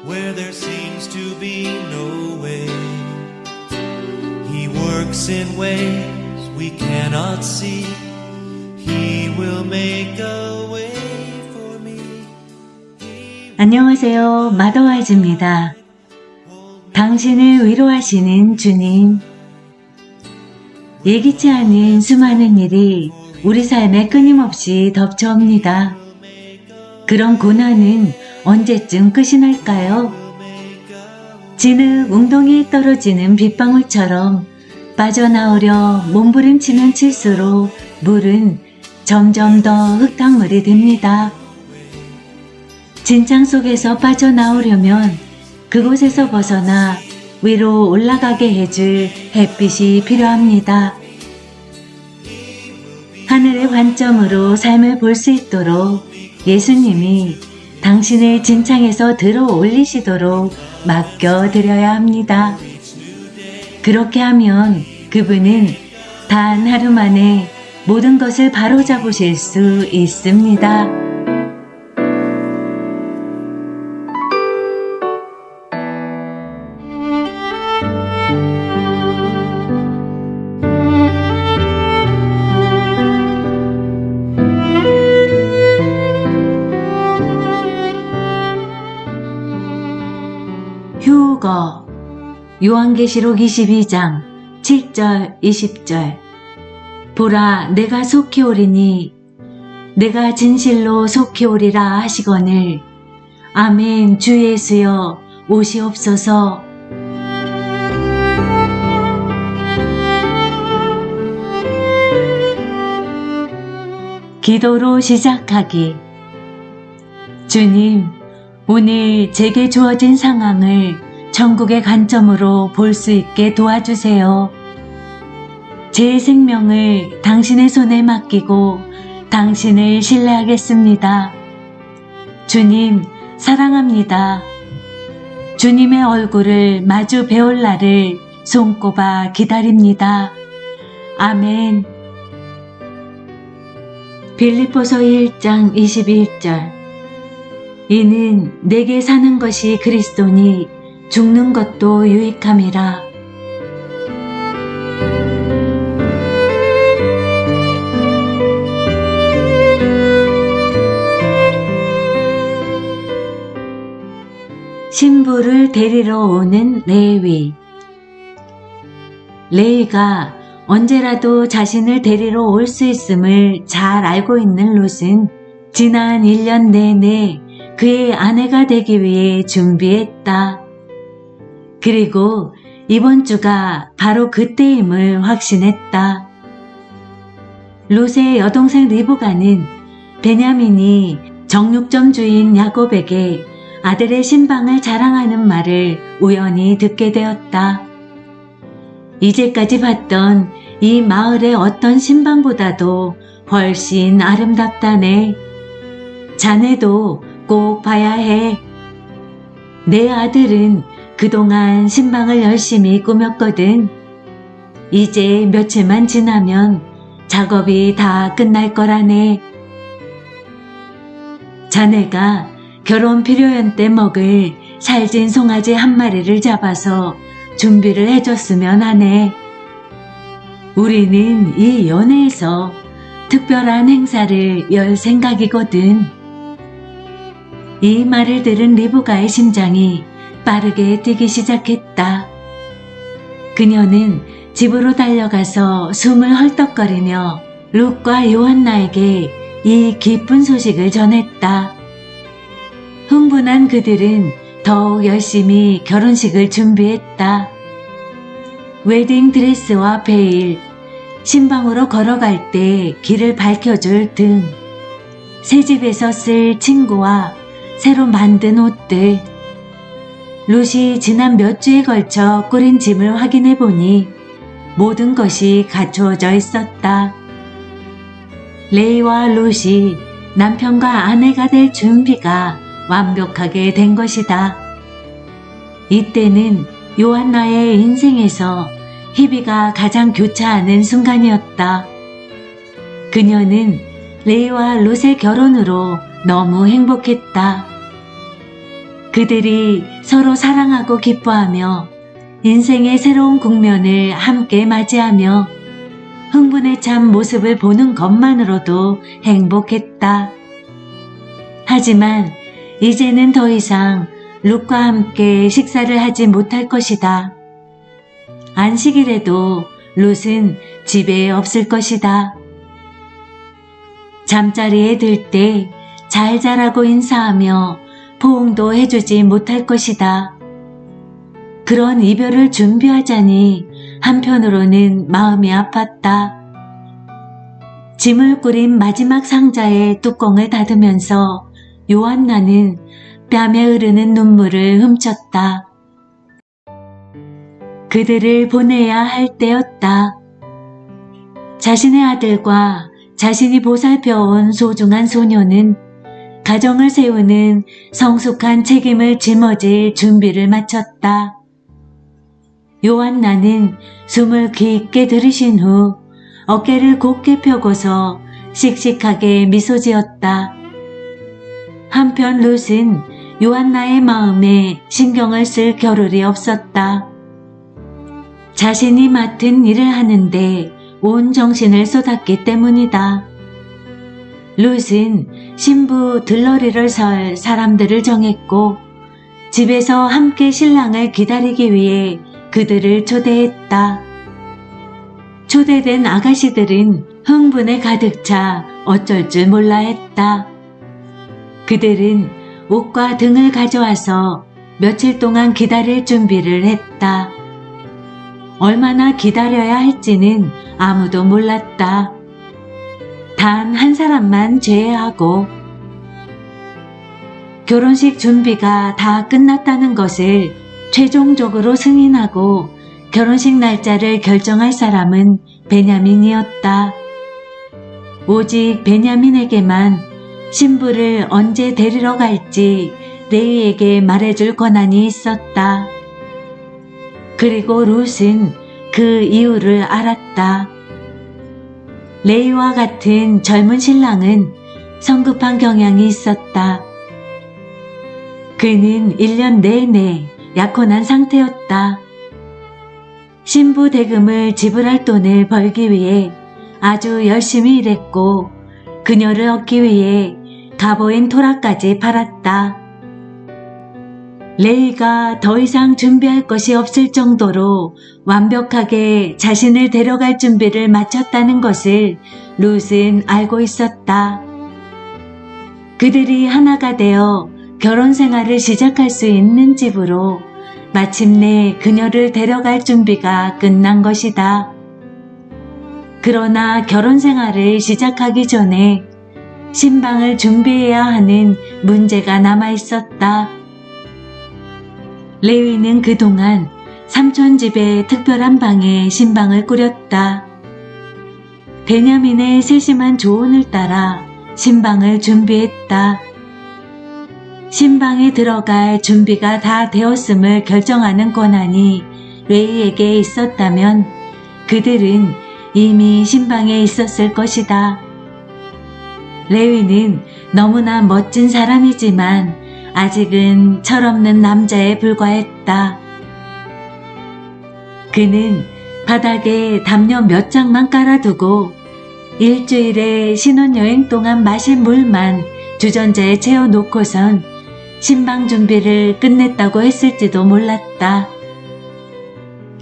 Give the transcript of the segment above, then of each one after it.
where there seems to be no way. He works in ways we cannot see. He will make a way for me. 안녕하세요. 마더와이즈입니다. 당신을 위로하시는 주님. 예기치 않은 수많은 일이 우리 삶에 끊임없이 덮쳐옵니다. 그런 고난은 언제쯤 끝이 날까요? 진흙 웅덩이에 떨어지는 빗방울처럼 빠져나오려 몸부림치는 칠수록 물은 점점 더 흙탕물이 됩니다. 진창 속에서 빠져나오려면 그곳에서 벗어나 위로 올라가게 해줄 햇빛이 필요합니다. 하늘의 관점으로 삶을 볼 수 있도록 예수님이 당신을 진창에서 들어 올리시도록 맡겨드려야 합니다. 그렇게 하면 그분은 단 하루 만에 모든 것을 바로잡으실 수 있습니다. 휴거 요한계시록 22장 7절 20절 보라 내가 속히 오리니 내가 진실로 속히 오리라 하시거늘 아멘 주 예수여 오시옵소서. 기도로 시작하기. 주님, 오늘 제게 주어진 상황을 천국의 관점으로 볼 수 있게 도와주세요. 제 생명을 당신의 손에 맡기고 당신을 신뢰하겠습니다. 주님, 사랑합니다. 주님의 얼굴을 마주 배울 날을 손꼽아 기다립니다. 아멘. 빌립보서 1장 21절 이는 내게 사는 것이 그리스도니 죽는 것도 유익함이라. 신부를 데리러 오는 레위. 레위가 언제라도 자신을 데리러 올 수 있음을 잘 알고 있는 롯은 지난 1년 내내 그의 아내가 되기 위해 준비했다. 그리고 이번 주가 바로 그때임을 확신했다. 롯의 여동생 리브가는 베냐민이 정육점 주인 야곱에게 아들의 신방을 자랑하는 말을 우연히 듣게 되었다. 이제까지 봤던 이 마을의 어떤 신방보다도 훨씬 아름답다네. 자네도 꼭 봐야 해. 내 아들은 그동안 신방을 열심히 꾸몄거든. 이제 며칠만 지나면 작업이 다 끝날 거라네. 자네가 결혼 피로연 때 먹을 살진 송아지 한 마리를 잡아서 준비를 해줬으면 하네. 우리는 이 연애에서 특별한 행사를 열 생각이거든. 이 말을 들은 리브가의 심장이 빠르게 뛰기 시작했다. 그녀는 집으로 달려가서 숨을 헐떡거리며 룻과 요한나에게 이 기쁜 소식을 전했다. 흥분한 그들은 더욱 열심히 결혼식을 준비했다. 웨딩 드레스와 베일, 신방으로 걸어갈 때 길을 밝혀줄 등, 새집에서 쓸 친구와 새로 만든 옷들. 룻이 지난 몇 주에 걸쳐 꾸린 짐을 확인해 보니 모든 것이 갖추어져 있었다. 레이와 룻이 남편과 아내가 될 준비가 완벽하게 된 것이다. 이때는 요한나의 인생에서 희비가 가장 교차하는 순간이었다. 그녀는 레이와 롯의 결혼으로 너무 행복했다. 그들이 서로 사랑하고 기뻐하며 인생의 새로운 국면을 함께 맞이하며 흥분에 찬 모습을 보는 것만으로도 행복했다. 하지만 이제는 더 이상 룩과 함께 식사를 하지 못할 것이다. 안식일에도 룻은 집에 없을 것이다. 잠자리에 들 때 잘 자라고 인사하며 포옹도 해주지 못할 것이다. 그런 이별을 준비하자니 한편으로는 마음이 아팠다. 짐을 꾸린 마지막 상자의 뚜껑을 닫으면서 요한나는 뺨에 흐르는 눈물을 훔쳤다. 그들을 보내야 할 때였다. 자신의 아들과 자신이 보살펴온 소중한 소녀는 가정을 세우는 성숙한 책임을 짊어질 준비를 마쳤다. 요한나는 숨을 깊게 들이쉰 후 어깨를 곧게 펴고서 씩씩하게 미소 지었다. 한편 룻은 요한나의 마음에 신경을 쓸 겨를이 없었다. 자신이 맡은 일을 하는데 온 정신을 쏟았기 때문이다. 룻은 신부 들러리를 설 사람들을 정했고 집에서 함께 신랑을 기다리기 위해 그들을 초대했다. 초대된 아가씨들은 흥분에 가득 차 어쩔 줄 몰라 했다. 그들은 옷과 등을 가져와서 며칠 동안 기다릴 준비를 했다. 얼마나 기다려야 할지는 아무도 몰랐다. 단 한 사람만 제외하고 결혼식 준비가 다 끝났다는 것을 최종적으로 승인하고 결혼식 날짜를 결정할 사람은 베냐민이었다. 오직 베냐민에게만 신부를 언제 데리러 갈지 레위에게 말해줄 권한이 있었다. 그리고 룻은 그 이유를 알았다. 레위와 같은 젊은 신랑은 성급한 경향이 있었다. 그는 1년 내내 약혼한 상태였다. 신부 대금을 지불할 돈을 벌기 위해 아주 열심히 일했고 그녀를 얻기 위해 가보인 토라까지 팔았다. 레이가 더 이상 준비할 것이 없을 정도로 완벽하게 자신을 데려갈 준비를 마쳤다는 것을 룻은 알고 있었다. 그들이 하나가 되어 결혼 생활을 시작할 수 있는 집으로 마침내 그녀를 데려갈 준비가 끝난 것이다. 그러나 결혼 생활을 시작하기 전에 신방을 준비해야 하는 문제가 남아 있었다. 레위는 그동안 삼촌 집에 특별한 방에 신방을 꾸렸다. 베냐민의 세심한 조언을 따라 신방을 준비했다. 신방에 들어갈 준비가 다 되었음을 결정하는 권한이 레위에게 있었다면 그들은 이미 신방에 있었을 것이다. 레위는 너무나 멋진 사람이지만 아직은 철없는 남자에 불과했다. 그는 바닥에 담요 몇 장만 깔아두고 일주일의 신혼여행 동안 마신 물만 주전자에 채워놓고선 신방 준비를 끝냈다고 했을지도 몰랐다.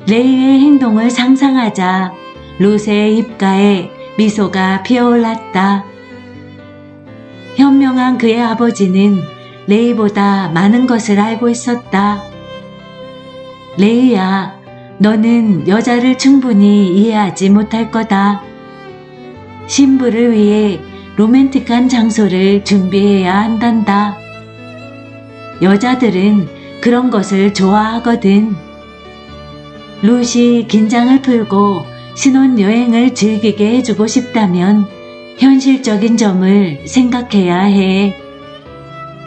레이의 행동을 상상하자 룻의 입가에 미소가 피어올랐다. 현명한 그의 아버지는 레이보다 많은 것을 알고 있었다. 레이야, 너는 여자를 충분히 이해하지 못할 거다. 신부를 위해 로맨틱한 장소를 준비해야 한단다. 여자들은 그런 것을 좋아하거든. 룻이 긴장을 풀고 신혼여행을 즐기게 해주고 싶다면 현실적인 점을 생각해야 해.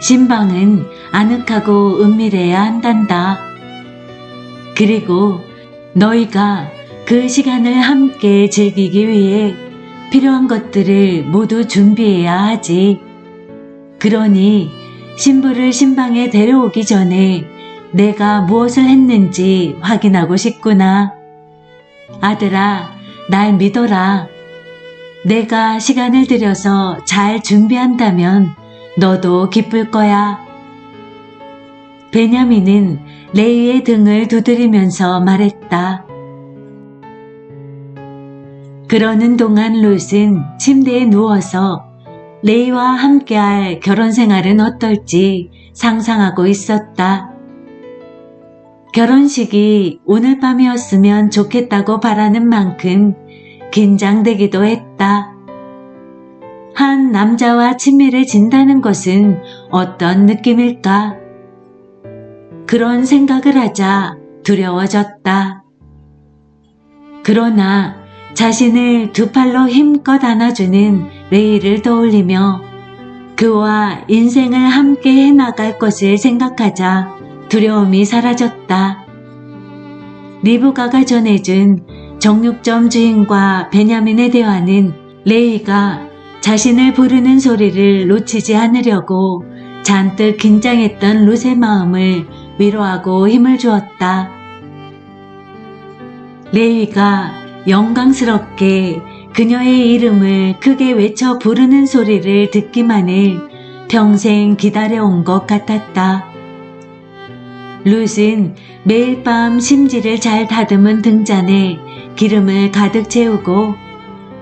신방은 아늑하고 은밀해야 한단다. 그리고 너희가 그 시간을 함께 즐기기 위해 필요한 것들을 모두 준비해야 하지. 그러니 신부를 신방에 데려오기 전에 내가 무엇을 했는지 확인하고 싶구나. 아들아, 날 믿어라. 내가 시간을 들여서 잘 준비한다면 너도 기쁠 거야. 베냐민은 레위의 등을 두드리면서 말했다. 그러는 동안 룻은 침대에 누워서 레위와 함께할 결혼 생활은 어떨지 상상하고 있었다. 결혼식이 오늘 밤이었으면 좋겠다고 바라는 만큼 긴장되기도 했다. 한 남자와 친밀해진다는 것은 어떤 느낌일까? 그런 생각을 하자 두려워졌다. 그러나 자신을 두 팔로 힘껏 안아주는 레이를 떠올리며 그와 인생을 함께 해나갈 것을 생각하자 두려움이 사라졌다. 리브가가 전해준 정육점 주인과 베냐민의 대화는 레이가 자신을 부르는 소리를 놓치지 않으려고 잔뜩 긴장했던 룻의 마음을 위로하고 힘을 주었다. 레이가 영광스럽게 그녀의 이름을 크게 외쳐 부르는 소리를 듣기만을 평생 기다려온 것 같았다. 룻은 매일 밤 심지를 잘 다듬은 등잔에 기름을 가득 채우고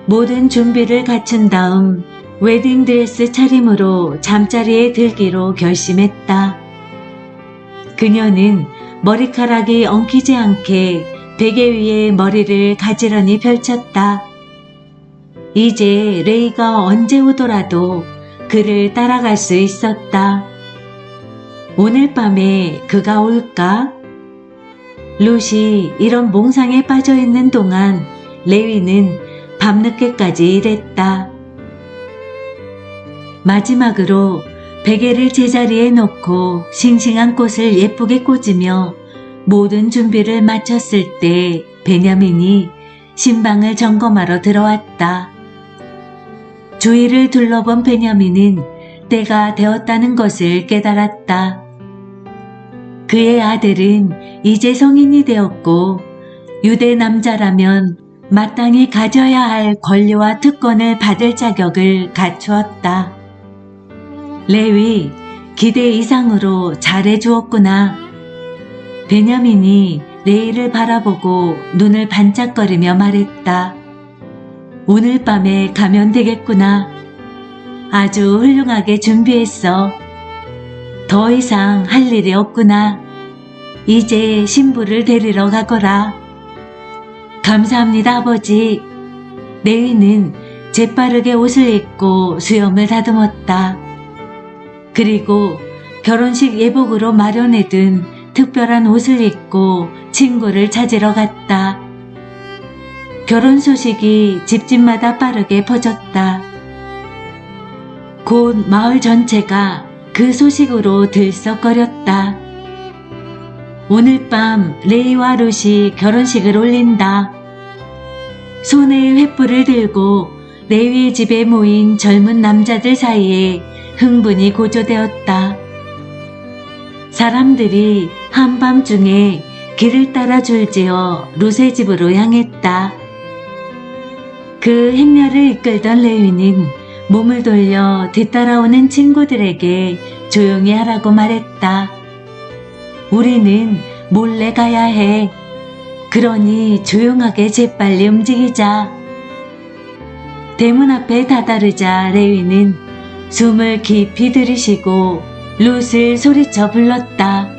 모든 준비를 갖춘 다음 웨딩드레스 차림으로 잠자리에 들기로 결심했다. 그녀는 머리카락이 엉키지 않게 베개 위에 머리를 가지런히 펼쳤다. 이제 레이가 언제 오더라도 그를 따라갈 수 있었다. 오늘 밤에 그가 올까? 룻이 이런 몽상에 빠져있는 동안 레위는 밤늦게까지 일했다. 마지막으로 베개를 제자리에 놓고 싱싱한 꽃을 예쁘게 꽂으며 모든 준비를 마쳤을 때 베냐민이 신방을 점검하러 들어왔다. 주위를 둘러본 베냐민은 때가 되었다는 것을 깨달았다. 그의 아들은 이제 성인이 되었고 유대 남자라면 마땅히 가져야 할 권리와 특권을 받을 자격을 갖추었다. 레위, 기대 이상으로 잘해주었구나. 베냐민이 레이를 바라보고 눈을 반짝거리며 말했다. 오늘 밤에 가면 되겠구나. 아주 훌륭하게 준비했어. 더 이상 할 일이 없구나. 이제 신부를 데리러 가거라. 감사합니다, 아버지. 레위는 재빠르게 옷을 입고 수염을 다듬었다. 그리고 결혼식 예복으로 마련해둔 특별한 옷을 입고 친구를 찾으러 갔다. 결혼 소식이 집집마다 빠르게 퍼졌다. 곧 마을 전체가 그 소식으로 들썩거렸다. 오늘 밤 레이와 룻이 결혼식을 올린다. 손에 횃불을 들고 레위의 집에 모인 젊은 남자들 사이에 흥분이 고조되었다. 사람들이 한밤중에 길을 따라 줄지어 룻의 집으로 향했다. 그 행렬을 이끌던 레위는 몸을 돌려 뒤따라오는 친구들에게 조용히 하라고 말했다. 우리는 몰래 가야 해. 그러니 조용하게 재빨리 움직이자. 대문 앞에 다다르자 레위는 숨을 깊이 들이쉬고 룻을 소리쳐 불렀다.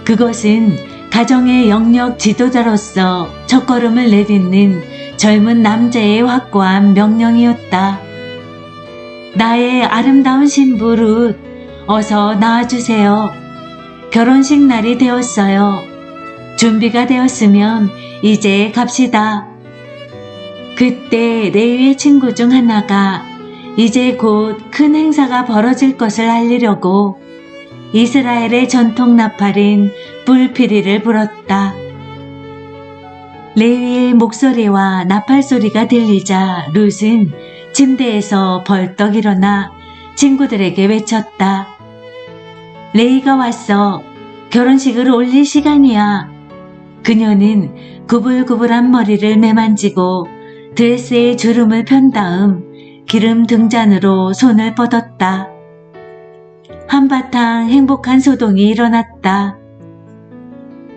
그것은 가정의 영역 지도자로서 첫걸음을 내딛는 젊은 남자의 확고한 명령이었다. 나의 아름다운 신부 룻, 어서 나와주세요. 결혼식 날이 되었어요. 준비가 되었으면 이제 갑시다. 그때 레위의 친구 중 하나가 이제 곧 큰 행사가 벌어질 것을 알리려고 이스라엘의 전통 나팔인 뿔피리를 불었다. 레위의 목소리와 나팔 소리가 들리자 룻은 침대에서 벌떡 일어나 친구들에게 외쳤다. 레이가 왔어. 결혼식을 올릴 시간이야. 그녀는 구불구불한 머리를 매만지고 드레스에 주름을 편 다음 기름 등잔으로 손을 뻗었다. 한바탕 행복한 소동이 일어났다.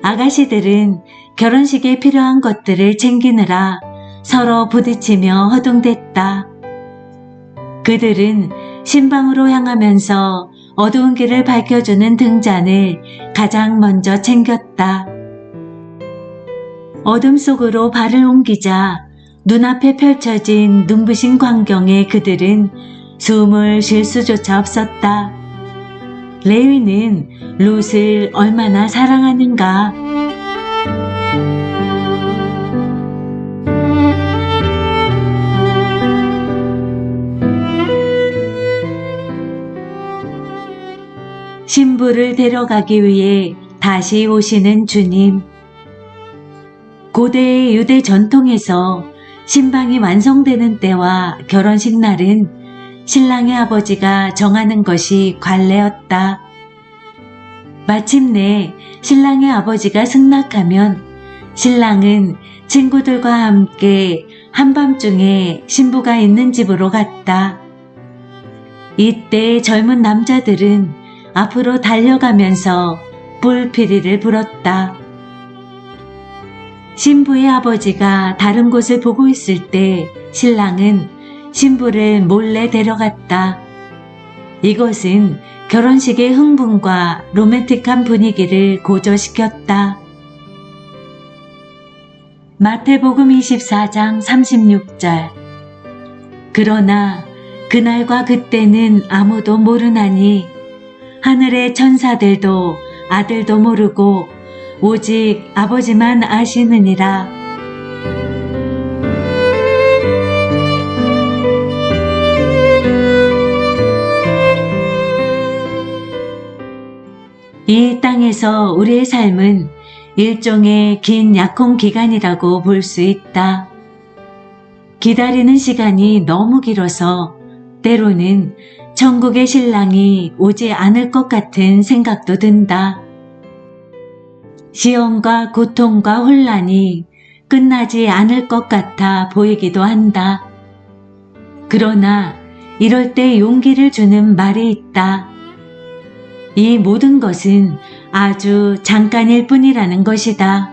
아가씨들은 결혼식에 필요한 것들을 챙기느라 서로 부딪히며 허둥댔다. 그들은 신방으로 향하면서 어두운 길을 밝혀주는 등잔을 가장 먼저 챙겼다. 어둠 속으로 발을 옮기자 눈앞에 펼쳐진 눈부신 광경에 그들은 숨을 쉴 수조차 없었다. 레위는 룻을 얼마나 사랑하는가. 신부를 데려가기 위해 다시 오시는 주님. 고대의 유대 전통에서 신방이 완성되는 때와 결혼식 날은 신랑의 아버지가 정하는 것이 관례였다. 마침내 신랑의 아버지가 승낙하면 신랑은 친구들과 함께 한밤중에 신부가 있는 집으로 갔다. 이때 젊은 남자들은 앞으로 달려가면서 뿔피리를 불었다. 신부의 아버지가 다른 곳을 보고 있을 때 신랑은 신부를 몰래 데려갔다. 이것은 결혼식의 흥분과 로맨틱한 분위기를 고조시켰다. 마태복음 24장 36절. 그러나 그날과 그때는 아무도 모르나니 하늘의 천사들도 아들도 모르고 오직 아버지만 아시느니라. 이 땅에서 우리의 삶은 일종의 긴 약혼 기간이라고 볼 수 있다. 기다리는 시간이 너무 길어서 때로는 천국의 신랑이 오지 않을 것 같은 생각도 든다. 시험과 고통과 혼란이 끝나지 않을 것 같아 보이기도 한다. 그러나 이럴 때 용기를 주는 말이 있다. 이 모든 것은 아주 잠깐일 뿐이라는 것이다.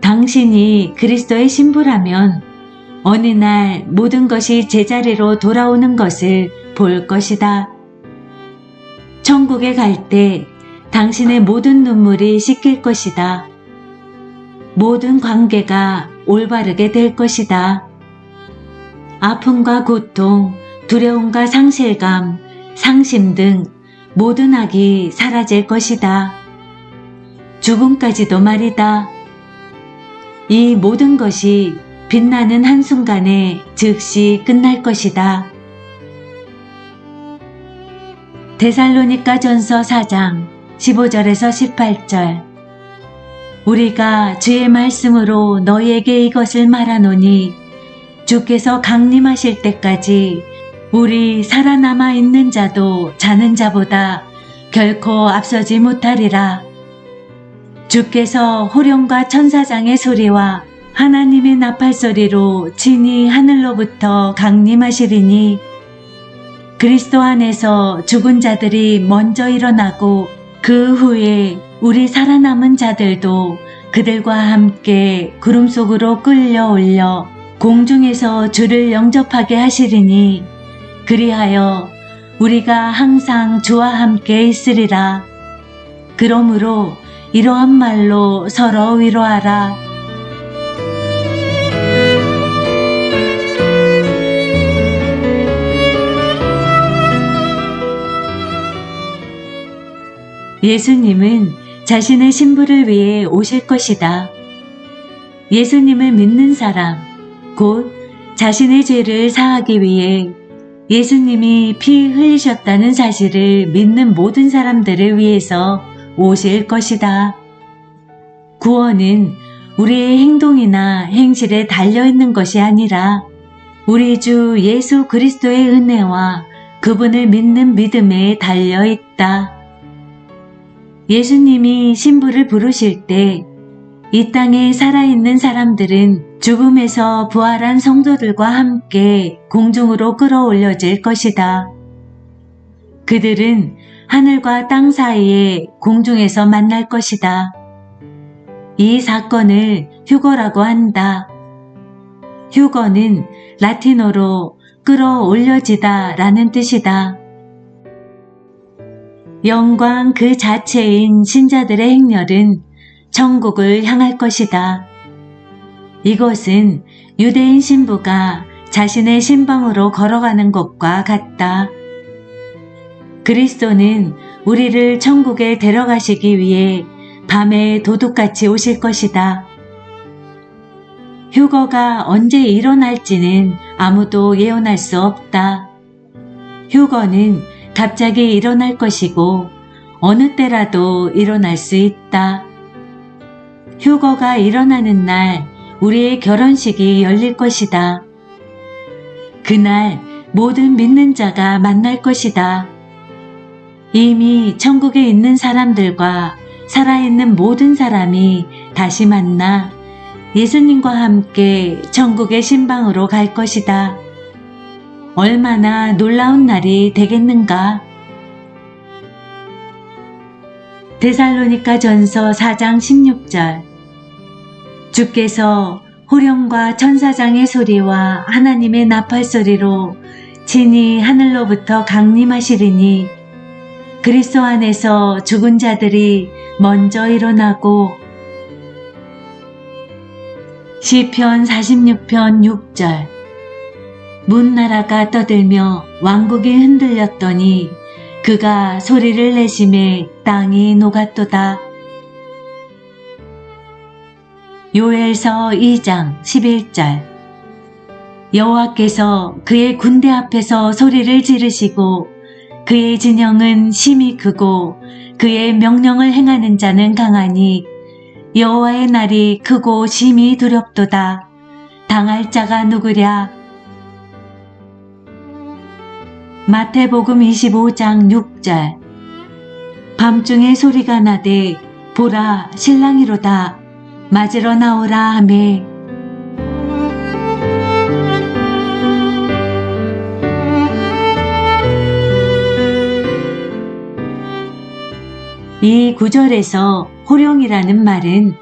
당신이 그리스도의 신부라면 어느 날 모든 것이 제자리로 돌아오는 것을 볼 것이다. 천국에 갈 때 당신의 모든 눈물이 씻길 것이다. 모든 관계가 올바르게 될 것이다. 아픔과 고통, 두려움과 상실감, 상심 등 모든 악이 사라질 것이다. 죽음까지도 말이다. 이 모든 것이 빛나는 한순간에 즉시 끝날 것이다. 데살로니가전서 4장 15절에서 18절. 우리가 주의 말씀으로 너희에게 이것을 말하노니 주께서 강림하실 때까지 우리 살아남아 있는 자도 자는 자보다 결코 앞서지 못하리라. 주께서 호령과 천사장의 소리와 하나님의 나팔 소리로 친히 하늘로부터 강림하시리니 그리스도 안에서 죽은 자들이 먼저 일어나고 그 후에 우리 살아남은 자들도 그들과 함께 구름 속으로 끌려 올려 공중에서 주를 영접하게 하시리니 그리하여 우리가 항상 주와 함께 있으리라. 그러므로 이러한 말로 서로 위로하라. 예수님은 자신의 신부를 위해 오실 것이다. 예수님을 믿는 사람, 곧 자신의 죄를 사하기 위해 예수님이 피 흘리셨다는 사실을 믿는 모든 사람들을 위해서 오실 것이다. 구원은 우리의 행동이나 행실에 달려있는 것이 아니라 우리 주 예수 그리스도의 은혜와 그분을 믿는 믿음에 달려있다. 예수님이 신부를 부르실 때 이 땅에 살아있는 사람들은 죽음에서 부활한 성도들과 함께 공중으로 끌어올려질 것이다. 그들은 하늘과 땅 사이에 공중에서 만날 것이다. 이 사건을 휴거라고 한다. 휴거는 라틴어로 끌어올려지다 라는 뜻이다. 영광 그 자체인 신자들의 행렬은 천국을 향할 것이다. 이것은 유대인 신부가 자신의 신방으로 걸어가는 것과 같다. 그리스도는 우리를 천국에 데려가시기 위해 밤에 도둑같이 오실 것이다. 휴거가 언제 일어날지는 아무도 예언할 수 없다. 휴거는 갑자기 일어날 것이고 어느 때라도 일어날 수 있다. 휴거가 일어나는 날 우리의 결혼식이 열릴 것이다. 그날 모든 믿는 자가 만날 것이다. 이미 천국에 있는 사람들과 살아있는 모든 사람이 다시 만나 예수님과 함께 천국의 신방으로 갈 것이다. 얼마나 놀라운 날이 되겠는가? 데살로니가 전서 4장 16절 주께서 호령과 천사장의 소리와 하나님의 나팔 소리로 친히 하늘로부터 강림하시리니 그리스도 안에서 죽은 자들이 먼저 일어나고 시편 46편 6절 문나라가 떠들며 왕국이 흔들렸더니 그가 소리를 내심에 땅이 녹았도다. 요엘서 2장 11절 여호와께서 그의 군대 앞에서 소리를 지르시고 그의 진영은 심히 크고 그의 명령을 행하는 자는 강하니 여호와의 날이 크고 심히 두렵도다. 당할 자가 누구랴? 마태복음 25장 6절 밤중에 소리가 나되 보라 신랑이로다 맞으러 나오라 하매 이 구절에서 호령이라는 말은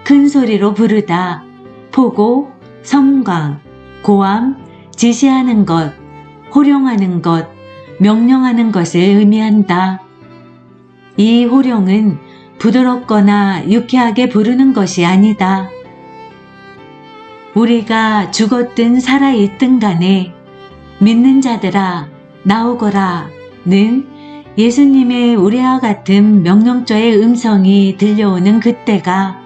큰 소리로 부르다, 포고, 섬광, 고함, 지시하는 것, 호령하는 것, 명령하는 것을 의미한다. 이 호령은 부드럽거나 유쾌하게 부르는 것이 아니다. 우리가 죽었든 살아있든 간에 믿는 자들아 나오거라 는 예수님의 우리와 같은 명령조의 음성이 들려오는 그때가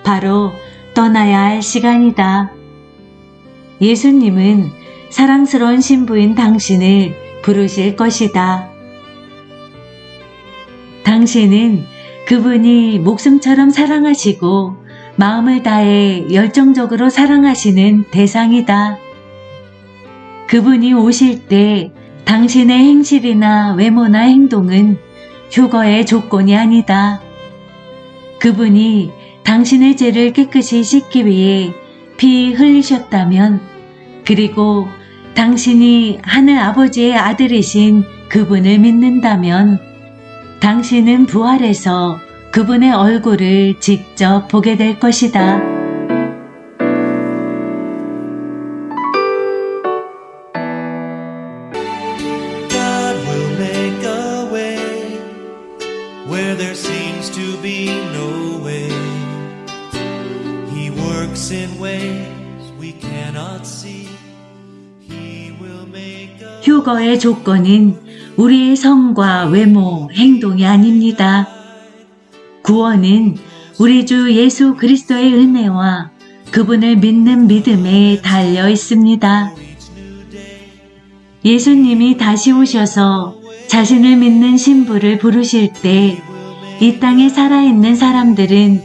바로 떠나야 할 시간이다. 예수님은 사랑스러운 신부인 당신을 부르실 것이다. 당신은 그분이 목숨처럼 사랑하시고 마음을 다해 열정적으로 사랑하시는 대상이다. 그분이 오실 때 당신의 행실이나 외모나 행동은 휴거의 조건이 아니다. 그분이 당신의 죄를 깨끗이 씻기 위해 피 흘리셨다면, 그리고 당신이 하늘 아버지의 아들이신 그분을 믿는다면 당신은 부활해서 그분의 얼굴을 직접 보게 될 것이다. God will make a way where there seems to be no way. He works in ways we cannot see. He will make a 휴거의 조건은 우리의 성과 외모, 행동이 아닙니다. 구원은 우리 주 예수 그리스도의 은혜와 그분을 믿는 믿음에 달려 있습니다. 예수님이 다시 오셔서 자신을 믿는 신부를 부르실 때 이 땅에 살아있는 사람들은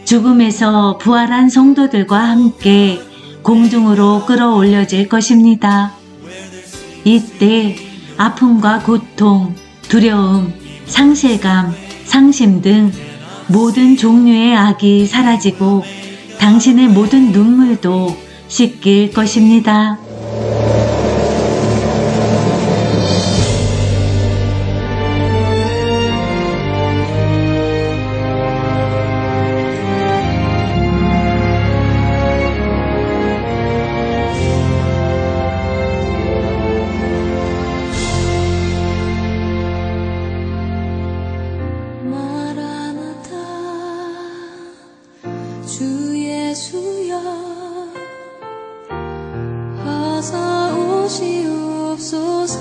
죽음에서 부활한 성도들과 함께 공중으로 끌어올려질 것입니다. 이때 아픔과 고통, 두려움, 상실감, 상심 등 모든 종류의 악이 사라지고 당신의 모든 눈물도 씻길 것입니다. 마라나타 주 예수여 어서 오시옵소서.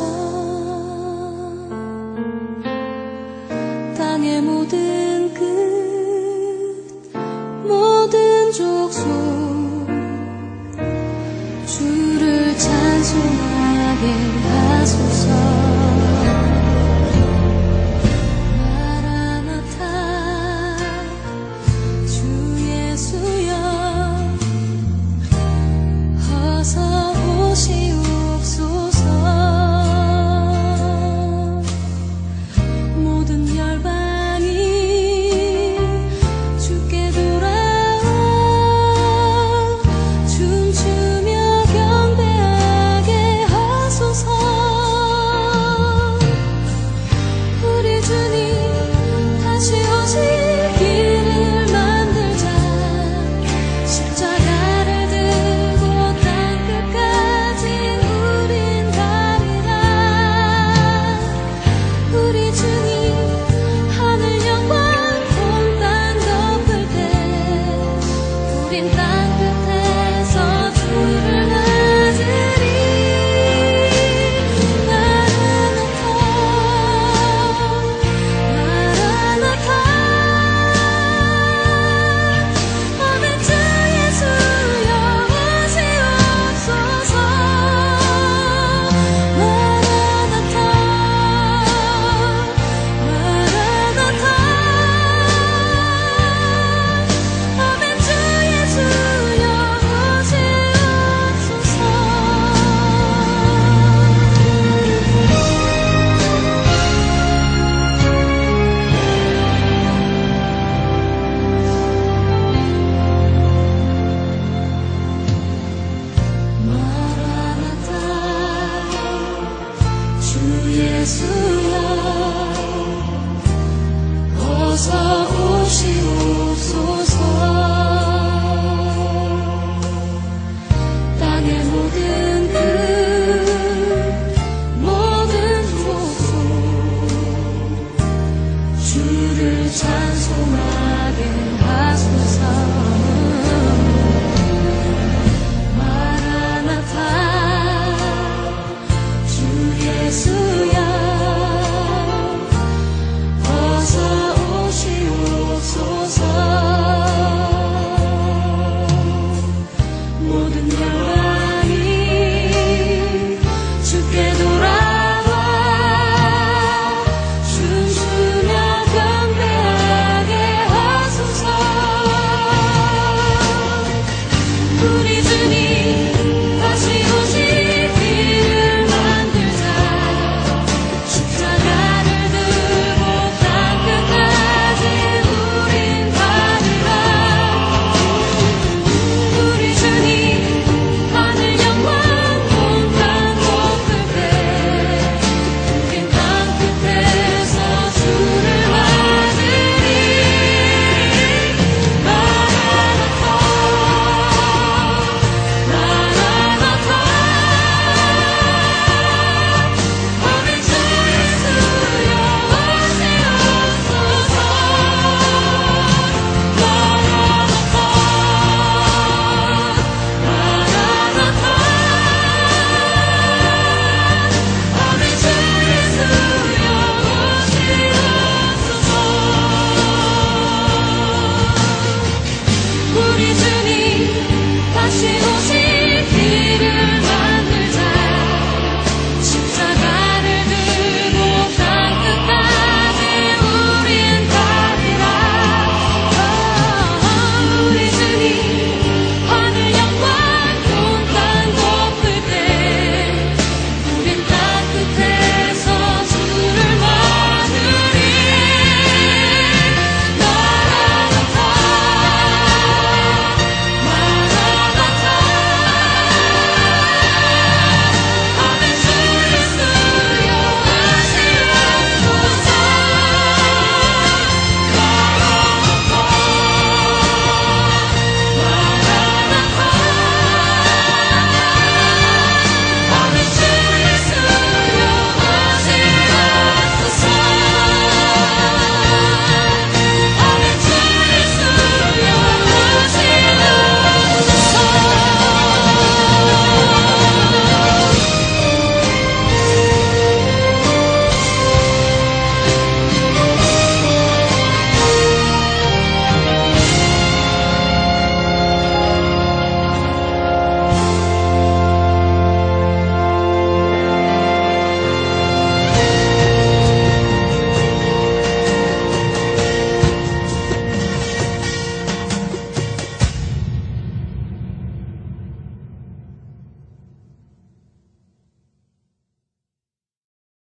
땅의 모든 끝 모든 족속 주를 찬송하게 하소서. 예수여 어서 오시옵소서. 땅의 모든 끝 모든 족속 주를 찬송